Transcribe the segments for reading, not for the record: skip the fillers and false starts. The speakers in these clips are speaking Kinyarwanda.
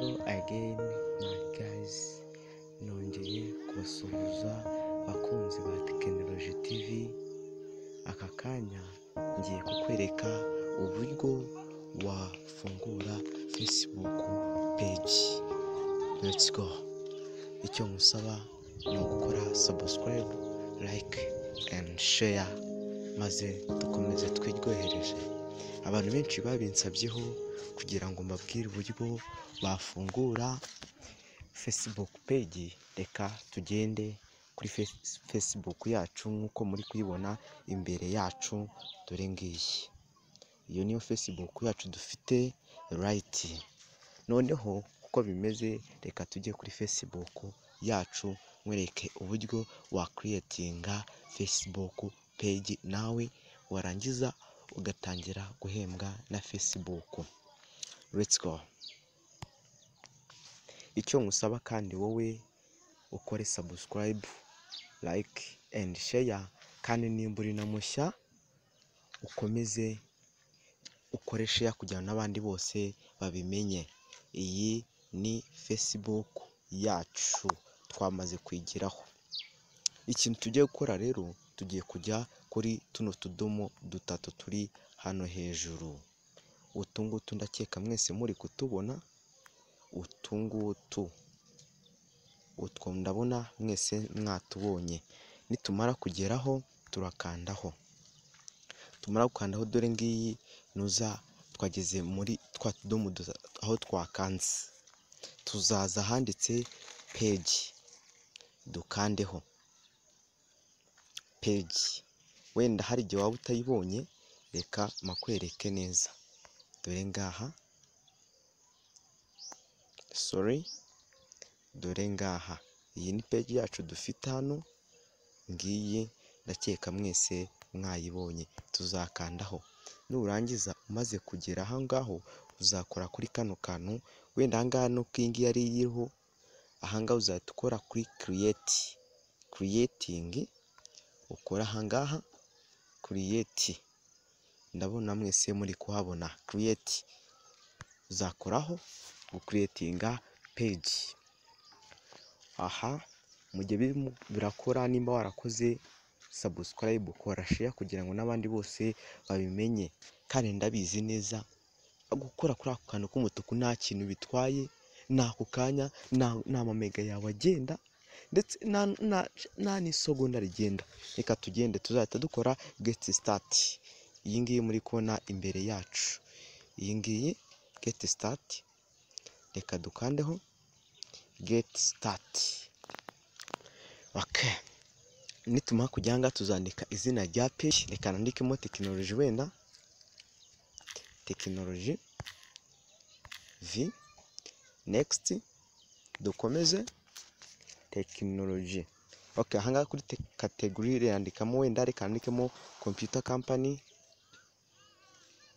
Hello again my guys, nongeye kubasuhuza bakunzi ba Technology TV. Aka kanya ngiye kukwereka uburyo wafungura Facebook page. Let's go. Icyo musaba ni gukora subscribe, like and share maze dukomeze twiryohereje. Abantu benshi babinsabyeho kugira ngo mbabwire uburyo bafungura Facebook page. Reka tugende kuri Facebook yacu nkuko muri kuyibona imbere yacu, dore ngiyi. Iyo niyo Facebook yacu dufite right. Noneho uko bimeze, reka tujye kuri Facebook yacu mwereke uburyo wa creatinga Facebook page nawe warangiza ugatangira guhembwa na Facebook. Let's go. Icyo musaba kandi wowe ukore subscribe, like and share, kandi nimba uri na mushya ukomeze ukore share kugira n'abandi bose babimenye. Iyi ni Facebook yacu twamaze kwigiraho. Ikintu tugiye gukora rero, tugiye kujya kuri tuno tudomo dutatu turi hano hejuru. Utungutu ndakeka mwese muri kutubona. Utungutu utwo ndabona mwese mwatubonye. Nitumara kugeraho turakandaho. Tumara gukandaho, dore ngiyi nuza twageze muri twa tudomo aho twakanze. Tuzaza handitse page, dukandeho page. Wenda hari igihe waba utayibonye, reka makwereke neza. Dore ngaha, dore ngaha, iyi ni page yacu dufite hano ngiyi. Ndakeka mwese mwayibonye. Tuzakandaho, nurangiza umaze kugera aha ngaho uzakora kuri kano kantu. Wenda aha ngaha no kingi yari iriho, aha ngaha uzahita ukora kuri creating. Ukora aha ngaha create. Ndabona mwese muri kuhabona create. Uzakoraho gucreatinga page. Aha mu gihe birakora, nimba warakoze subscribe, ukora share kugira ngo n'abandi bose babimenye. Kandi ndabizi neza gukora kuri ako kantu k'umutuku nta kintu bitwaye, n'ako kanya nta mamega yawe agenda, ndetse nta n'isegonda rigenda. Reka tugende, tuzahita dukora get start. Iyi ngiyi muri kubona imbere yacu, iyi ngiyi get start. Reka dukandeho get start. Okay, nitumara kujya ngaha tuzandika izina rya page. Reka nandikemo Technology, wenda Technology v. Next dukomeze Technology. Okay, aha ngaha kuri category yandikamo, wenda reka nandikemo computer company.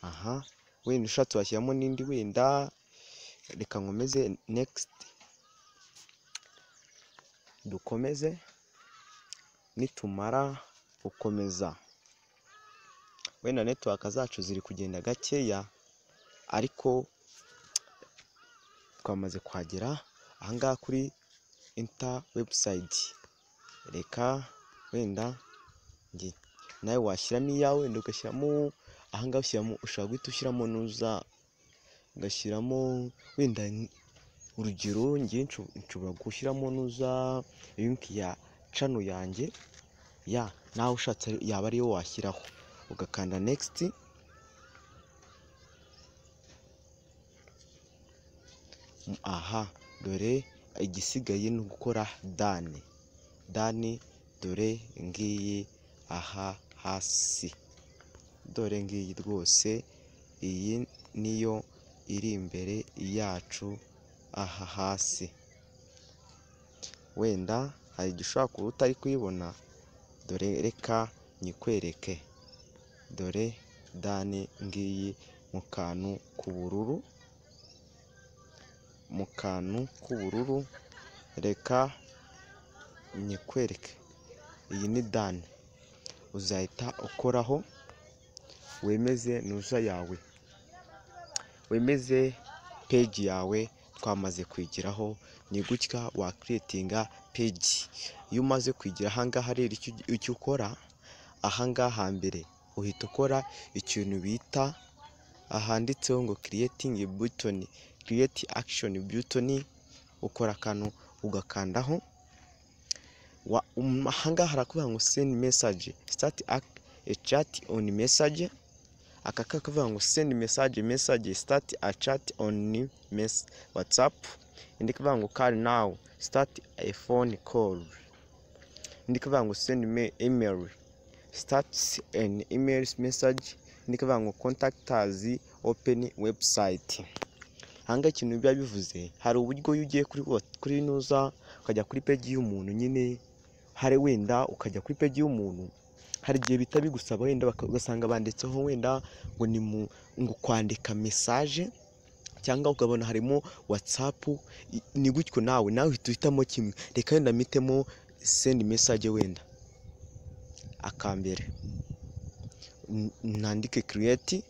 Aha, wenda ushatse washyiramo n'indi, wenda reka nkomeze next. Dukomeze. Nitumara gukomeza, wenda network zacu ziri kugenda gakeya, ariko twamaze kuhagera. Aha ngaha kuri enter website, reka wenda nawe washyiramo iyawe, wenda ugashyiramo aha ngaha, ushyiramo, ushobora guhita ushyiramo nuza, ugashyiramo wenda urugero ngiye nshobora gushyiramo nuza link ya channel yanjye ya, nawe ushatse yaba ariyo washyiraho. Ugakanda next. Aha, dore igisigaye ni gukora done. Dore ngiyi aha hasi, dore ngiyi rwose. Iyi niyo iri imbere yacu aha hasi. Wenda hari igishobora kuba utari kuyibona, dore reka nyikwereke. Dore done ngiyi mu kantu k'ubururu, reka nyikwereke. Iyi ni done. Uzahita ukoraho, wemeze nuza yawe, wemeze page yawe. twamaze kwigiraho ni gutya wa creatinga page. Iyo umaze kwigira ahangaha rero icyo ukora ahangaha mbere uhita ukora ikintu bita ahanditseho ngo creating button, create action button, ukora akantu ugakandaho. Ahangaha harakubwira ngo send message, start a chat on message. Aka kavuga ngo send message, start a chat on WhatsApp. Indi kavuga ngo call now, start a phone call. Indi kavuga ngo send me email, start an email message. Indi kavuga ngo contact us, open website. Hanga ikintu biba bivuze, hari uburyo iyo ugiye kuri nuza ukajya kuri page y'umuntu nyine, hari wenda ukajya kuri page y'umuntu, hari igihe bita bigusaba wenda ugasanga banditseho wenda ngo ni ngo kwandika message, cyangwa ukabona harimo WhatsApp. Ni gutyo nawe uhitamo kimwe. Reka wenda mitemo send message, wenda akambere nandike create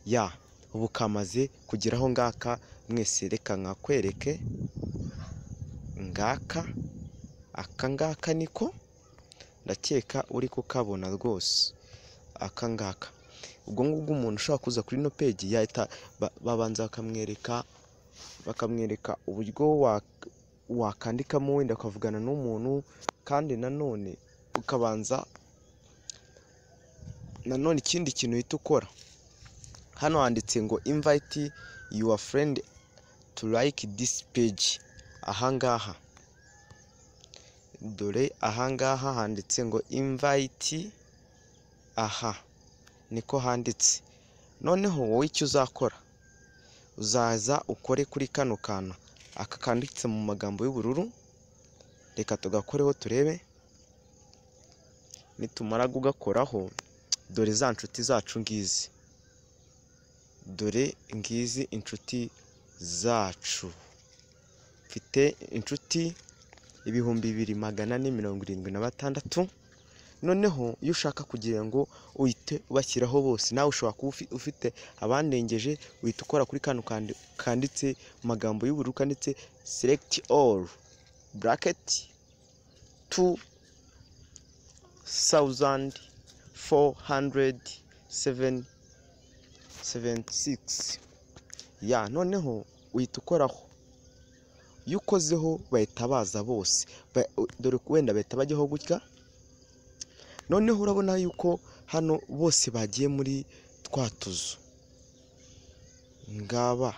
ya ubu kamaze kugeraho ngaka. Mwese reka nkakwereke ngaka, aka ngaka niko ndakeka uri kukabona rwose. Aka ngaka ubwo ngubwo umuntu ushaka kuza kuri no page yahita babanza bakamwereka uburyo wakandikamo wenda ukavugana n'umuntu, kandi nanone ukabanza ikindi kintu uhita ukora. Hano handitse ngo invite your friend to like this page. Ahangaha dore ahangaha handitse ngo invite, aha niko handitse. Noneho wowe icyo uzakora uzaza ukore kuri kano kantu aka kanditse mu magambo y'ubururu. Reka tugakoreho turebe. Nitumara kugakoraho, dore za nshuti zacu ngizi, dore ngizi inshuti zacu. Mfite inshuti 2476. Noneho iyo ushaka kugira ngo uhite ubashyiraho bose, nawe ushobora kuba ufite abandengeje, uhita ukora kuri kano kanditse mu magambo y'ubururu kanditse select all bracket 2476 ya. Noneho uhita ukoraho. Iyo ukozeho bahita baza bose, dore wenda bahita bajyaho gutya. Noneho urabona yuko hano bose bagiye muri twatuzo ngaba,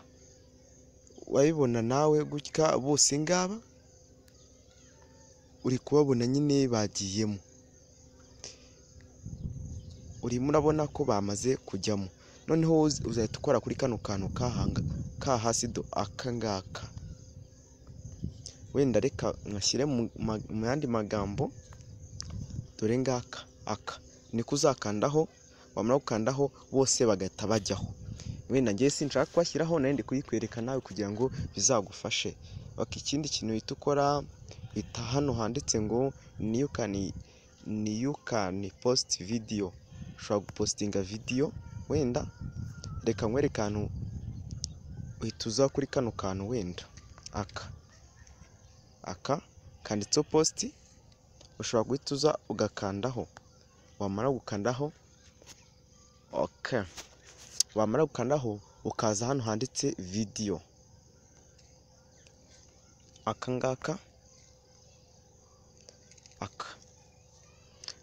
wabibona nawe gutya bose ngaba uri kubabona nyine bagiyemo. Urimo urabona ko bamaze kujyamo. Noneho uzahita ukora kuri kano kantu ka hasi do aka ngaka. Wenda reka nkashyire mu yandi magambo, dore ngaka aka niko uzakandaho. Wamara gukandaho bose bagahita bajyaho. Wenda ngiye sinshaka kubashyiraho, nayo ndi kuyikwereka nawe kugira ngo bizagufashe. Ikindi kintu uhita ukora, hita hano handitse ngo you can post video. Ushobora gupostinga video. Wenda reka nkwereke ahantu uhita uza kuri kano kantu, wenda aka kanditseho post. Ushobora guhita uza ugakandaho. Wamara gukandaho, okay, wamara gukandaho ukaza hano handitse video, aka ngaka aka.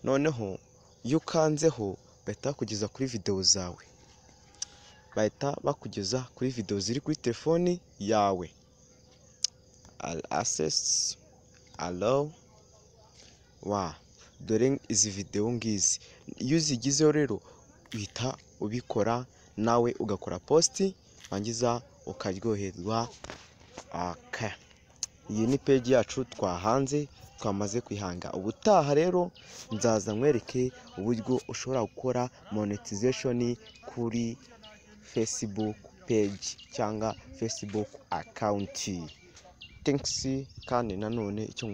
Noneho iyo ukanzeho bahita bakugeza kuri video zawe, bahita bakugeza kuri video ziri kuri telefoni yawe. Access allow wa, dore izi video ngizi. Iyo uzigizeho rero uhita ubikora nawe ugakora post, wangiza ukaryoherwa. Okay, iyi ni page yacu twahanze, twamaze kwihanga. Ubutaha rero nzaza nkwereke uburyo ushobora gukora monetization kuri Facebook page cyangwa Facebook account. Thanks. Kandi nanone icyo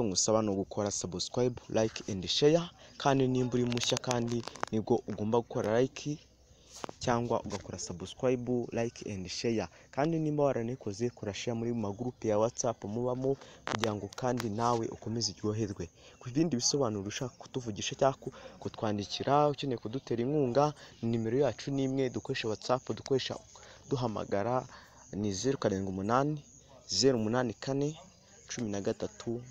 ngusaba no gukora subscribe, like and share. Kandi nimba uri mushya kandi nibwo ugomba gukora like, cyangwa ugakora subscribe, like and share. Kandi nimba waranikoze kora share muri magroupe ya WhatsApp mubamo kugira ngo kandi nawe ukomeze uryoherwe. Ku bindi bisobanuro ushaka kutuvugisha cyangwa kutwandikira ukeneye kudutera inkunga, nimero yacu ni imwe, dukoresha WhatsApp, dukoresha duhamagara ni 078 084 13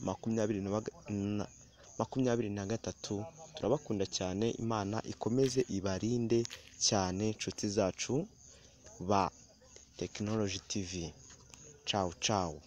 23. Turabakunda cyane, Imana ikomeze ibarinde cyane nshuti zacu ba Technology TV. Ciao ciao.